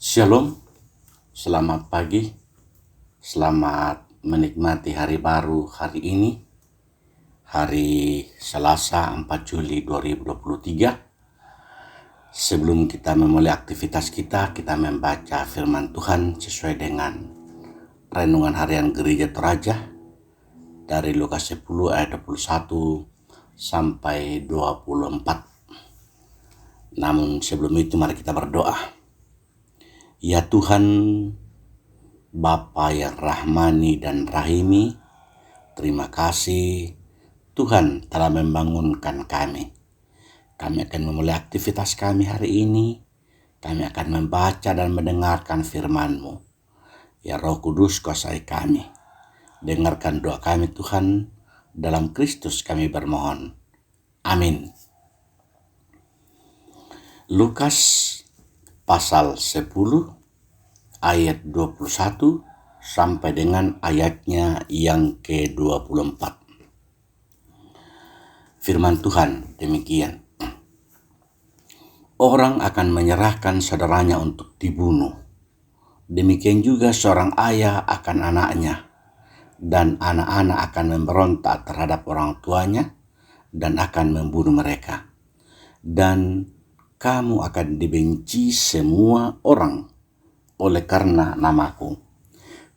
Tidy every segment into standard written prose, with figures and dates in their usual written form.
Shalom, selamat pagi, selamat menikmati hari baru hari ini, hari Selasa 4 Juli 2023. Sebelum kita memulai aktivitas kita membaca firman Tuhan sesuai dengan renungan harian Gereja Toraja dari Lukas 10 ayat 21 sampai 24. Namun sebelum itu mari kita berdoa. Ya Tuhan, Bapa yang Rahmani dan Rahimi, terima kasih Tuhan telah membangunkan kami. Kami akan memulai aktivitas kami hari ini. Kami akan membaca dan mendengarkan firman-Mu. Ya Roh Kudus, kuasai kami. Dengarkan doa kami Tuhan, dalam Kristus kami bermohon. Amin. Lukas pasal 10 ayat 21 sampai dengan ayatnya yang ke-24. Firman Tuhan demikian. Orang akan menyerahkan saudaranya untuk dibunuh. Demikian juga seorang ayah akan anaknya, dan anak-anak akan memberontak terhadap orang tuanya dan akan membunuh mereka. Dan kamu akan dibenci semua orang oleh karena namaku.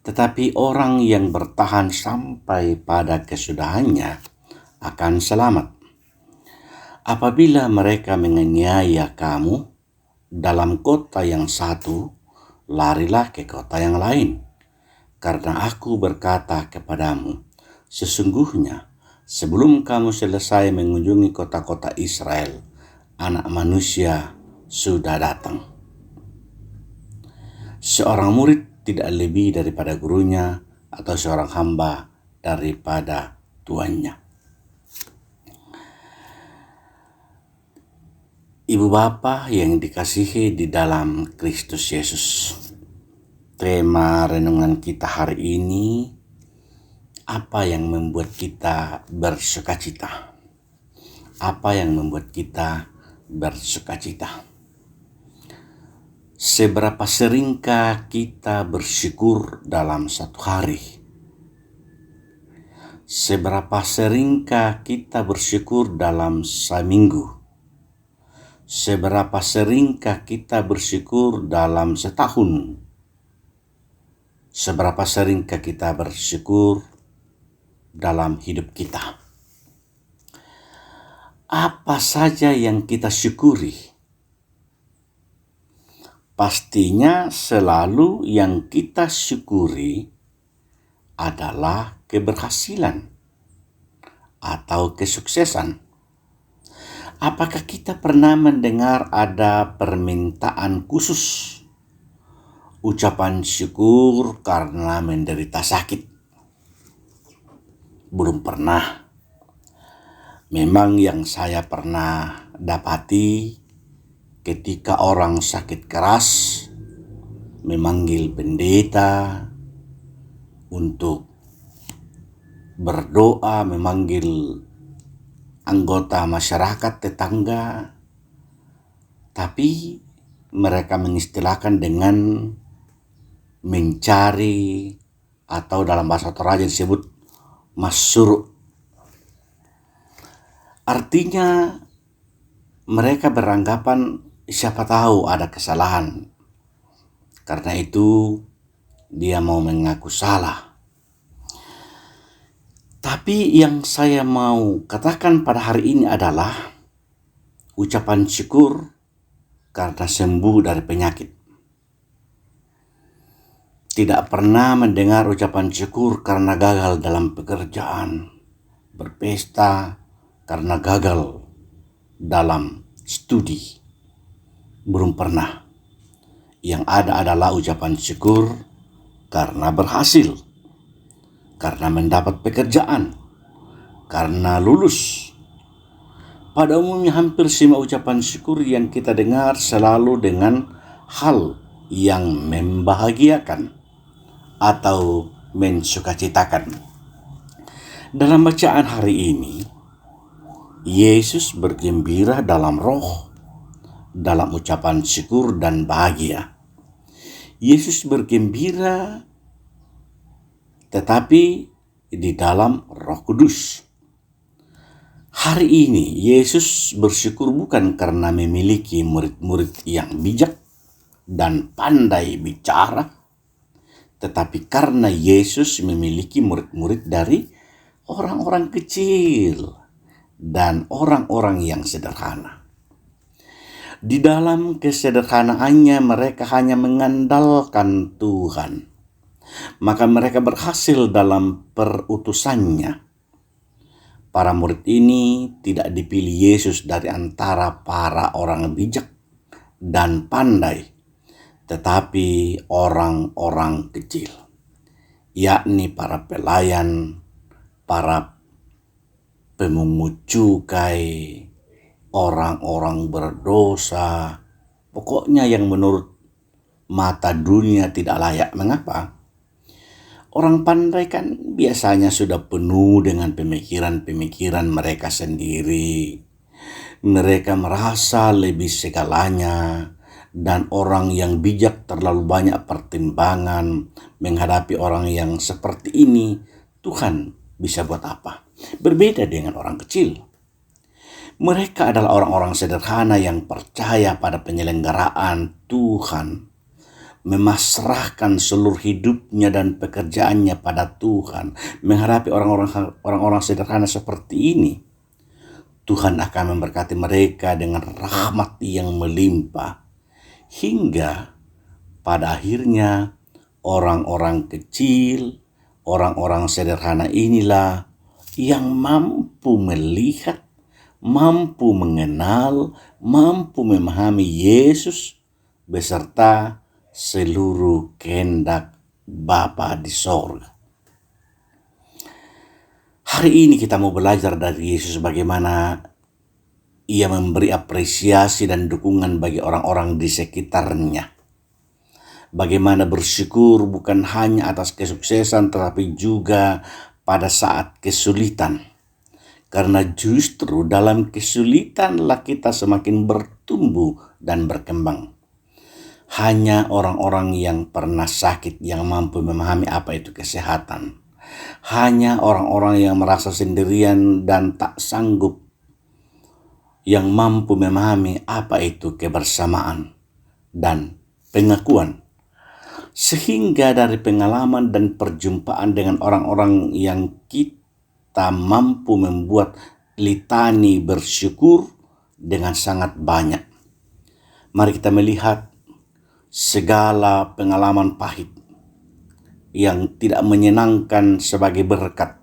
Tetapi orang yang bertahan sampai pada kesudahannya akan selamat. Apabila mereka menganiaya kamu dalam kota yang satu, larilah ke kota yang lain. Karena aku berkata kepadamu, sesungguhnya sebelum kamu selesai mengunjungi kota-kota Israel, Anak Manusia sudah datang. Seorang murid tidak lebih daripada gurunya, atau seorang hamba daripada tuannya. Ibu bapa yang dikasihi di dalam Kristus Yesus. Tema renungan kita hari ini, apa yang membuat kita bersukacita? Apa yang membuat kita bersukacita? Seberapa seringkah kita bersyukur dalam satu hari? Seberapa seringkah kita bersyukur dalam seminggu? Seberapa seringkah kita bersyukur dalam setahun? Seberapa seringkah kita bersyukur dalam hidup kita? Apa saja yang kita syukuri? Pastinya selalu yang kita syukuri adalah keberhasilan atau kesuksesan. Apakah kita pernah mendengar ada permintaan khusus, ucapan syukur karena menderita sakit? Belum pernah. Memang yang saya pernah dapati, ketika orang sakit keras memanggil pendeta untuk berdoa, memanggil anggota masyarakat tetangga, tapi mereka mengistilahkan dengan mencari, atau dalam bahasa Toraja disebut masyru'. Artinya mereka beranggapan siapa tahu ada kesalahan, karena itu dia mau mengaku salah. Tapi yang saya mau katakan pada hari ini adalah ucapan syukur karena sembuh dari penyakit. Tidak pernah mendengar ucapan syukur karena gagal dalam pekerjaan, berpesta karena gagal dalam studi. Belum pernah. Yang ada adalah ucapan syukur karena berhasil, karena mendapat pekerjaan, karena lulus. Pada umumnya hampir semua ucapan syukur yang kita dengar selalu dengan hal yang membahagiakan atau mensukacitakan. Dalam bacaan hari ini, Yesus bergembira dalam roh, dalam ucapan syukur dan bahagia. Yesus bergembira tetapi di dalam Roh Kudus. Hari ini Yesus bersyukur bukan karena memiliki murid-murid yang bijak dan pandai bicara, tetapi karena Yesus memiliki murid-murid dari orang-orang kecil dan orang-orang yang sederhana. Di dalam kesederhanaannya mereka hanya mengandalkan Tuhan. Maka mereka berhasil dalam perutusannya. Para murid ini tidak dipilih Yesus dari antara para orang bijak dan pandai, tetapi orang-orang kecil, yakni para pelayan, para pemungut cukai, orang-orang berdosa, pokoknya yang menurut mata dunia tidak layak. Mengapa? Orang pandai kan biasanya sudah penuh dengan pemikiran-pemikiran mereka sendiri. Mereka merasa lebih segalanya, dan orang yang bijak terlalu banyak pertimbangan menghadapi orang yang seperti ini. Tuhan bisa buat apa? Berbeda dengan orang kecil. Mereka adalah orang-orang sederhana yang percaya pada penyelenggaraan Tuhan, memasrahkan seluruh hidupnya dan pekerjaannya pada Tuhan. Menghadapi orang-orang sederhana seperti ini, Tuhan akan memberkati mereka dengan rahmat yang melimpah, hingga pada akhirnya orang-orang kecil, orang-orang sederhana inilah yang mampu melihat, mampu mengenal, mampu memahami Yesus beserta seluruh kehendak Bapa di sorga. Hari ini kita mau belajar dari Yesus bagaimana Ia memberi apresiasi dan dukungan bagi orang-orang di sekitarnya. Bagaimana bersyukur bukan hanya atas kesuksesan tetapi juga pada saat kesulitan. Karena justru dalam kesulitanlah kita semakin bertumbuh dan berkembang. Hanya orang-orang yang pernah sakit yang mampu memahami apa itu kesehatan. Hanya orang-orang yang merasa sendirian dan tak sanggup yang mampu memahami apa itu kebersamaan dan pengakuan. Sehingga dari pengalaman dan perjumpaan dengan orang-orang yang kita mampu membuat litani bersyukur dengan sangat banyak. Mari kita melihat segala pengalaman pahit yang tidak menyenangkan sebagai berkat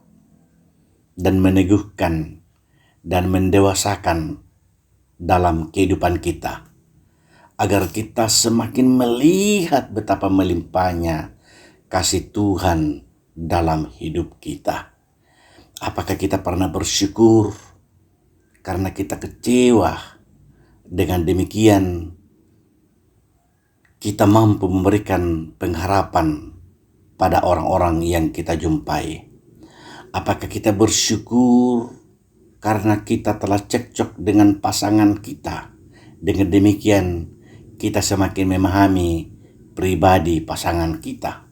dan meneguhkan dan mendewasakan dalam kehidupan kita, agar kita semakin melihat betapa melimpahnya kasih Tuhan dalam hidup kita. Apakah kita pernah bersyukur karena kita kecewa? Dengan demikian kita mampu memberikan pengharapan pada orang-orang yang kita jumpai. Apakah kita bersyukur karena kita telah cekcok dengan pasangan kita? Dengan demikian kita semakin memahami pribadi pasangan kita.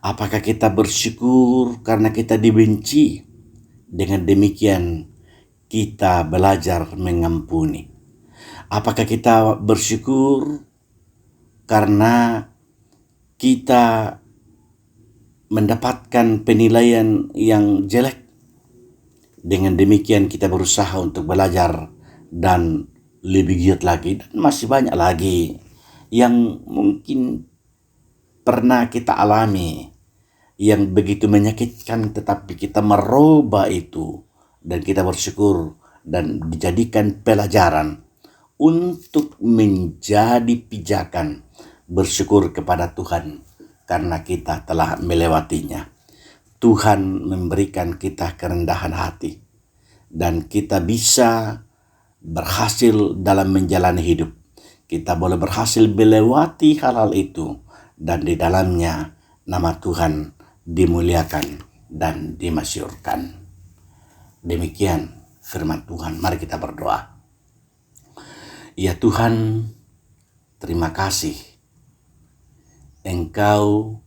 Apakah kita bersyukur karena kita dibenci? Dengan demikian kita belajar mengampuni. Apakah kita bersyukur karena kita mendapatkan penilaian yang jelek? Dengan demikian kita berusaha untuk belajar dan lebih giat lagi, dan masih banyak lagi yang mungkin pernah kita alami yang begitu menyakitkan, tetapi kita merubah itu dan kita bersyukur dan dijadikan pelajaran untuk menjadi pijakan bersyukur kepada Tuhan karena kita telah melewatinya. Tuhan memberikan kita kerendahan hati dan kita bisa berhasil dalam menjalani hidup. Kita boleh berhasil melewati hal-hal itu dan di dalamnya nama Tuhan dimuliakan dan dimasyhurkan. Demikian firman Tuhan. Mari kita berdoa. Ya Tuhan, terima kasih Engkau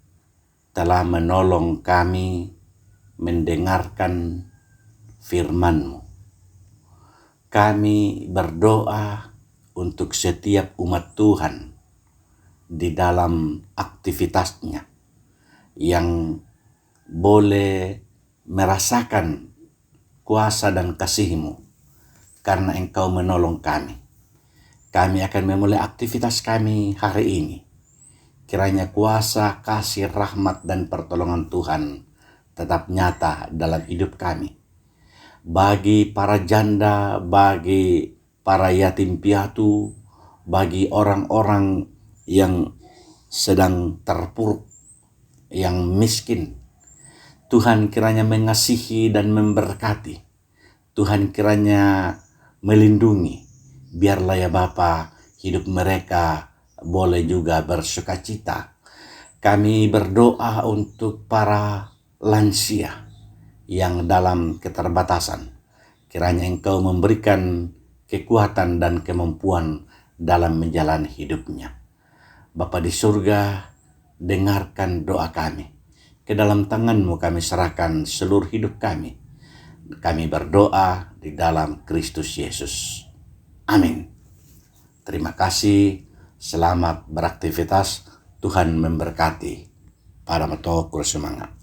telah menolong kami mendengarkan firman-Mu. Kami berdoa untuk setiap umat Tuhan di dalam aktivitasnya yang boleh merasakan kuasa dan kasih-Mu karena Engkau menolong kami. Kami akan memulai aktivitas kami hari ini. Kiranya kuasa, kasih, rahmat, dan pertolongan Tuhan tetap nyata dalam hidup kami. Bagi para janda, bagi para yatim piatu, bagi orang-orang yang sedang terpuruk, yang miskin, Tuhan kiranya mengasihi dan memberkati. Tuhan kiranya melindungi. Biarlah ya Bapa, hidup mereka boleh juga bersukacita. Kami berdoa untuk para lansia yang dalam keterbatasan. Kiranya Engkau memberikan kekuatan dan kemampuan dalam menjalani hidupnya. Bapa di surga, dengarkan doa kami. Ke dalam tangan-Mu kami serahkan seluruh hidup kami. Kami berdoa di dalam Kristus Yesus. Amin. Terima kasih. Selamat beraktivitas. Tuhan memberkati. Para meto semangat.